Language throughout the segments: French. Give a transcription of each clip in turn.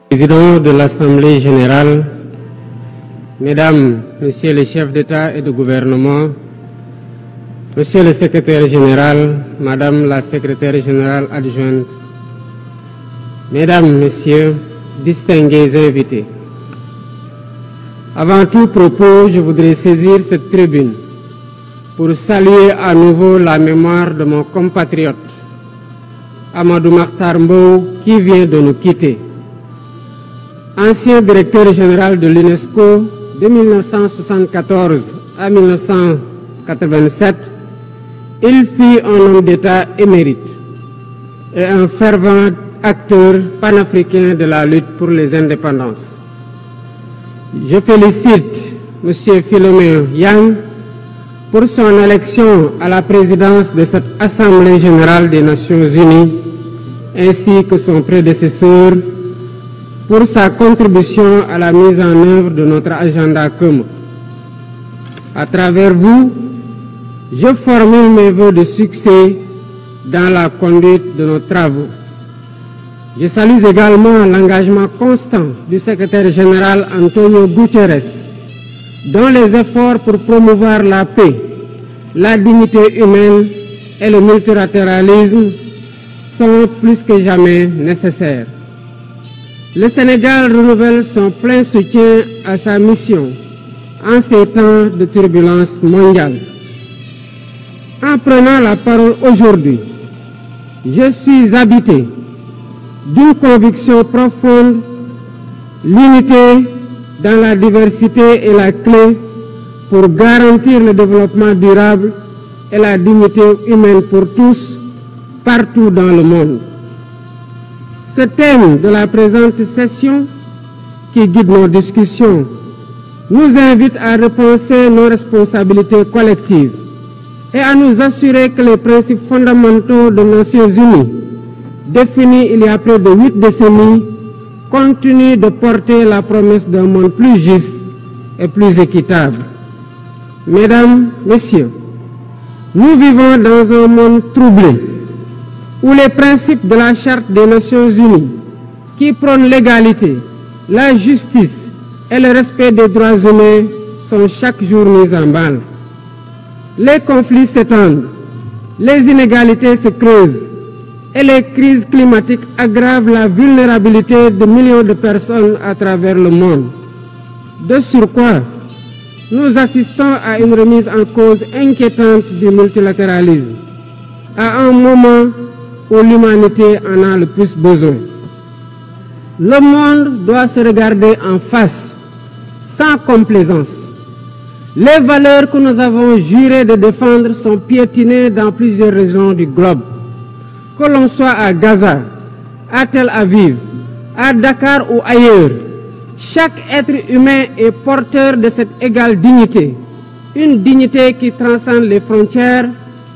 Président de l'Assemblée générale, Mesdames, Messieurs les chefs d'État et de gouvernement, Monsieur le secrétaire général, Madame la secrétaire générale adjointe, Mesdames, Messieurs, distingués invités. Avant tout propos, je voudrais saisir cette tribune pour saluer à nouveau la mémoire de mon compatriote, Amadou Makhtar Mbow, qui vient de nous quitter. Ancien directeur général de l'UNESCO de 1974 à 1987, il fut un homme d'État émérite et un fervent acteur panafricain de la lutte pour les indépendances. Je félicite M. Philomène Yang pour son élection à la présidence de cette Assemblée générale des Nations unies, ainsi que son prédécesseur pour sa contribution à la mise en œuvre de notre agenda commun. À travers vous, je formule mes vœux de succès dans la conduite de nos travaux. Je salue également l'engagement constant du secrétaire général Antonio Guterres, dont les efforts pour promouvoir la paix, la dignité humaine et le multilatéralisme sont plus que jamais nécessaires. Le Sénégal renouvelle son plein soutien à sa mission en ces temps de turbulence mondiale. En prenant la parole aujourd'hui, je suis habité d'une conviction profonde: l'unité dans la diversité est la clé pour garantir le développement durable et la dignité humaine pour tous, partout dans le monde. Ce thème de la présente session, qui guide nos discussions, nous invite à repenser nos responsabilités collectives et à nous assurer que les principes fondamentaux des Nations unies, définis il y a près de 8 décennies, continuent de porter la promesse d'un monde plus juste et plus équitable. Mesdames, Messieurs, nous vivons dans un monde troublé, où les principes de la Charte des Nations unies, qui prônent l'égalité, la justice et le respect des droits humains, sont chaque jour mis en mal. Les conflits s'étendent, les inégalités se creusent et les crises climatiques aggravent la vulnérabilité de millions de personnes à travers le monde. De surcroît, nous assistons à une remise en cause inquiétante du multilatéralisme, à un moment où l'humanité en a le plus besoin. Le monde doit se regarder en face, sans complaisance. Les valeurs que nous avons juré de défendre sont piétinées dans plusieurs régions du globe. Que l'on soit à Gaza, à Tel Aviv, à Dakar ou ailleurs, chaque être humain est porteur de cette égale dignité, une dignité qui transcende les frontières,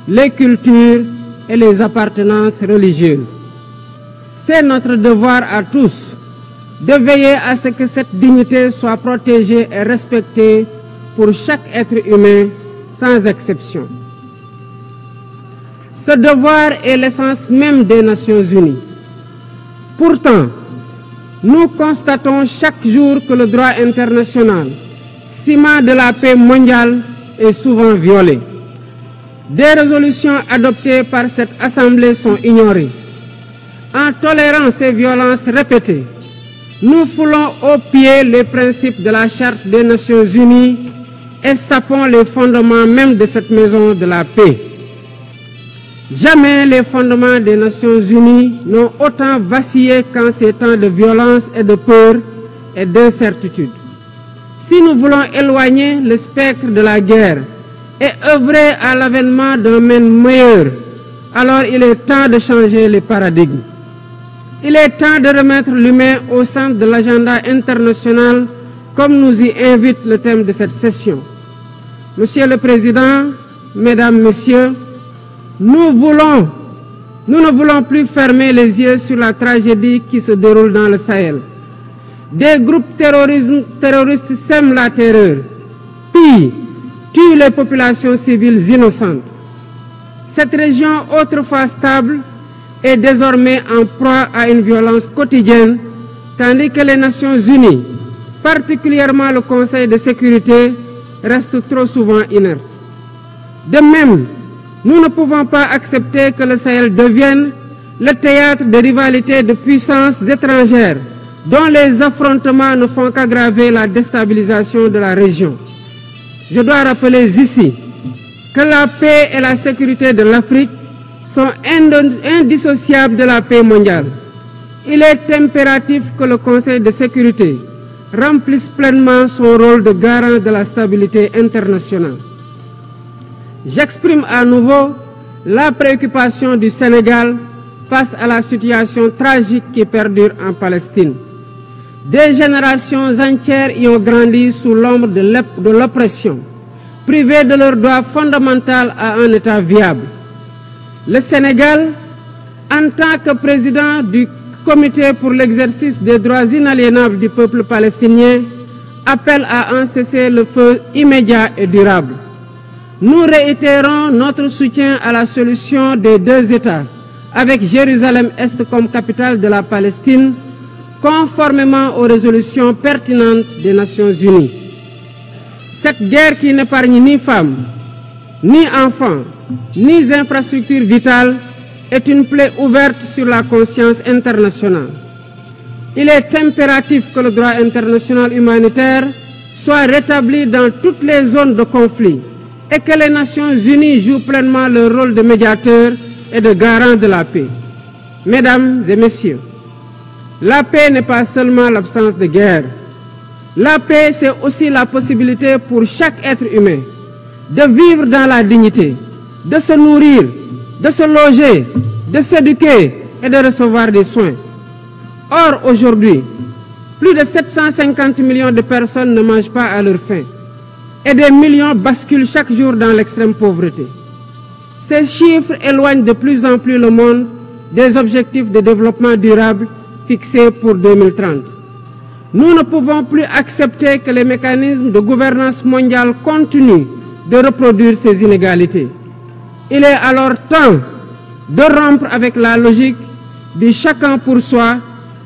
les cultures et les appartenances religieuses. C'est notre devoir à tous de veiller à ce que cette dignité soit protégée et respectée pour chaque être humain, sans exception. Ce devoir est l'essence même des Nations unies. Pourtant, nous constatons chaque jour que le droit international, ciment de la paix mondiale, est souvent violé. Des résolutions adoptées par cette Assemblée sont ignorées. En tolérant ces violences répétées, nous foulons aux pieds les principes de la Charte des Nations unies et sapons les fondements même de cette maison de la paix. Jamais les fondements des Nations unies n'ont autant vacillé qu'en ces temps de violence et de peur et d'incertitude. Si nous voulons éloigner le spectre de la guerre et œuvrer à l'avènement d'un monde meilleur, alors il est temps de changer les paradigmes. Il est temps de remettre l'humain au centre de l'agenda international, comme nous y invite le thème de cette session. Monsieur le Président, Mesdames, Messieurs, nous ne voulons plus fermer les yeux sur la tragédie qui se déroule dans le Sahel. Des groupes terroristes sèment la terreur, pillent, tuent les populations civiles innocentes. Cette région, autrefois stable, est désormais en proie à une violence quotidienne tandis que les Nations Unies, particulièrement le Conseil de sécurité, restent trop souvent inertes. De même, nous ne pouvons pas accepter que le Sahel devienne le théâtre de rivalités de puissances étrangères dont les affrontements ne font qu'aggraver la déstabilisation de la région. Je dois rappeler ici que la paix et la sécurité de l'Afrique sont indissociables de la paix mondiale. Il est impératif que le Conseil de sécurité remplisse pleinement son rôle de garant de la stabilité internationale. J'exprime à nouveau la préoccupation du Sénégal face à la situation tragique qui perdure en Palestine. Des générations entières y ont grandi sous l'ombre de l'oppression, privées de leur droit fondamental à un État viable. Le Sénégal, en tant que président du Comité pour l'exercice des droits inaliénables du peuple palestinien, appelle à un cessez-le-feu immédiat et durable. Nous réitérons notre soutien à la solution des deux États, avec Jérusalem-Est comme capitale de la Palestine, conformément aux résolutions pertinentes des Nations Unies. Cette guerre qui n'épargne ni femmes, ni enfants, ni infrastructures vitales est une plaie ouverte sur la conscience internationale. Il est impératif que le droit international humanitaire soit rétabli dans toutes les zones de conflit et que les Nations Unies jouent pleinement leur rôle de médiateur et de garant de la paix. Mesdames et messieurs, la paix n'est pas seulement l'absence de guerre. La paix, c'est aussi la possibilité pour chaque être humain de vivre dans la dignité, de se nourrir, de se loger, de s'éduquer et de recevoir des soins. Or, aujourd'hui, plus de 750 millions de personnes ne mangent pas à leur faim et des millions basculent chaque jour dans l'extrême pauvreté. Ces chiffres éloignent de plus en plus le monde des objectifs de développement durable fixés pour 2030. Nous ne pouvons plus accepter que les mécanismes de gouvernance mondiale continuent de reproduire ces inégalités. Il est alors temps de rompre avec la logique du chacun pour soi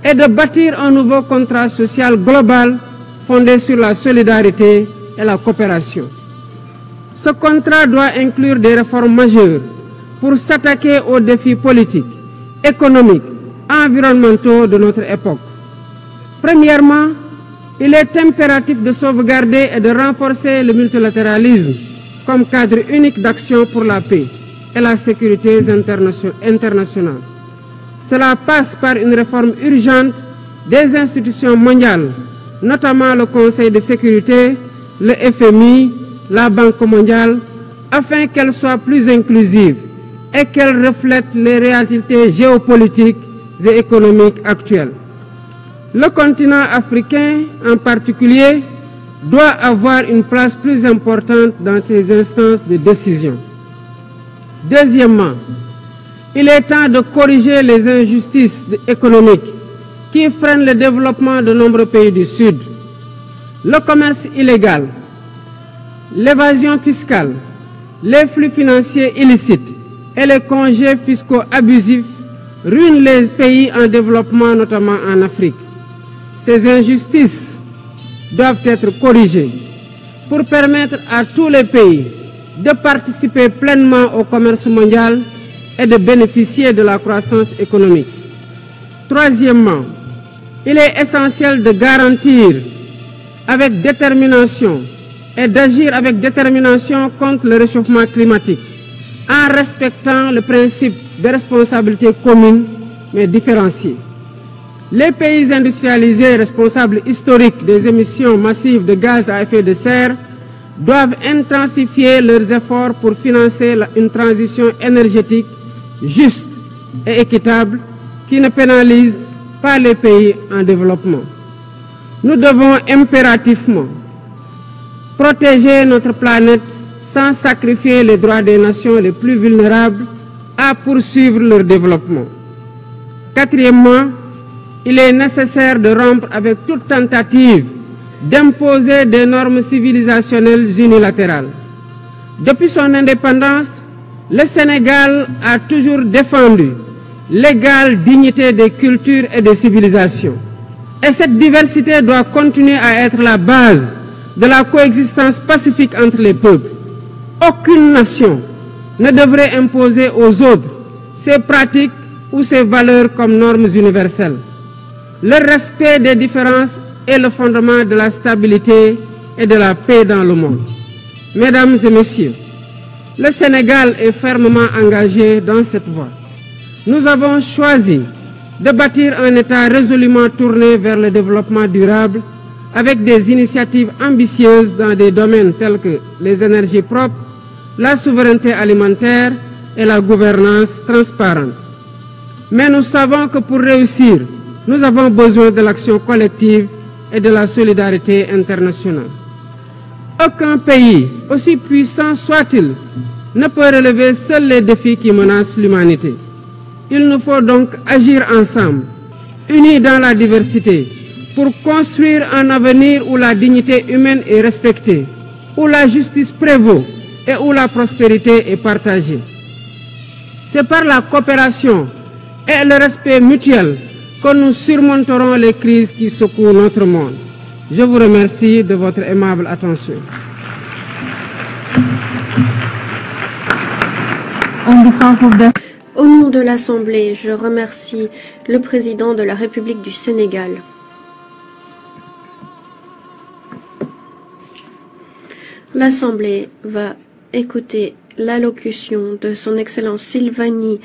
et de bâtir un nouveau contrat social global fondé sur la solidarité et la coopération. Ce contrat doit inclure des réformes majeures pour s'attaquer aux défis politiques, économiques, environnementaux de notre époque. Premièrement, il est impératif de sauvegarder et de renforcer le multilatéralisme comme cadre unique d'action pour la paix et la sécurité internationale. Cela passe par une réforme urgente des institutions mondiales, notamment le Conseil de sécurité, le FMI, la Banque mondiale, afin qu'elles soient plus inclusives et qu'elles reflètent les réalités géopolitiques et économiques actuelles. Le continent africain, en particulier, doit avoir une place plus importante dans ces instances de décision. Deuxièmement, il est temps de corriger les injustices économiques qui freinent le développement de nombreux pays du Sud. Le commerce illégal, l'évasion fiscale, les flux financiers illicites et les congés fiscaux abusifs ruinent les pays en développement, notamment en Afrique. Ces injustices doivent être corrigées pour permettre à tous les pays de participer pleinement au commerce mondial et de bénéficier de la croissance économique. Troisièmement, il est essentiel de garantir avec détermination et d'agir avec détermination contre le réchauffement climatique en respectant le principe de responsabilité commune mais différenciée. Les pays industrialisés responsables historiques des émissions massives de gaz à effet de serre doivent intensifier leurs efforts pour financer une transition énergétique juste et équitable qui ne pénalise pas les pays en développement. Nous devons impérativement protéger notre planète sans sacrifier les droits des nations les plus vulnérables à poursuivre leur développement. Quatrièmement, il est nécessaire de rompre avec toute tentative d'imposer des normes civilisationnelles unilatérales. Depuis son indépendance, le Sénégal a toujours défendu l'égale dignité des cultures et des civilisations. Et cette diversité doit continuer à être la base de la coexistence pacifique entre les peuples. Aucune nation ne devrait imposer aux autres ses pratiques ou ses valeurs comme normes universelles. Le respect des différences est le fondement de la stabilité et de la paix dans le monde. Mesdames et messieurs, le Sénégal est fermement engagé dans cette voie. Nous avons choisi de bâtir un État résolument tourné vers le développement durable avec des initiatives ambitieuses dans des domaines tels que les énergies propres, la souveraineté alimentaire et la gouvernance transparente. Mais nous savons que pour réussir, nous avons besoin de l'action collective et de la solidarité internationale. Aucun pays, aussi puissant soit-il, ne peut relever seuls les défis qui menacent l'humanité. Il nous faut donc agir ensemble, unis dans la diversité, pour construire un avenir où la dignité humaine est respectée, où la justice prévaut et où la prospérité est partagée. C'est par la coopération et le respect mutuel que nous surmonterons les crises qui secouent notre monde. Je vous remercie de votre aimable attention. Au nom de l'Assemblée, je remercie le président de la République du Sénégal. L'Assemblée va écouter l'allocution de son Excellence Sylvanie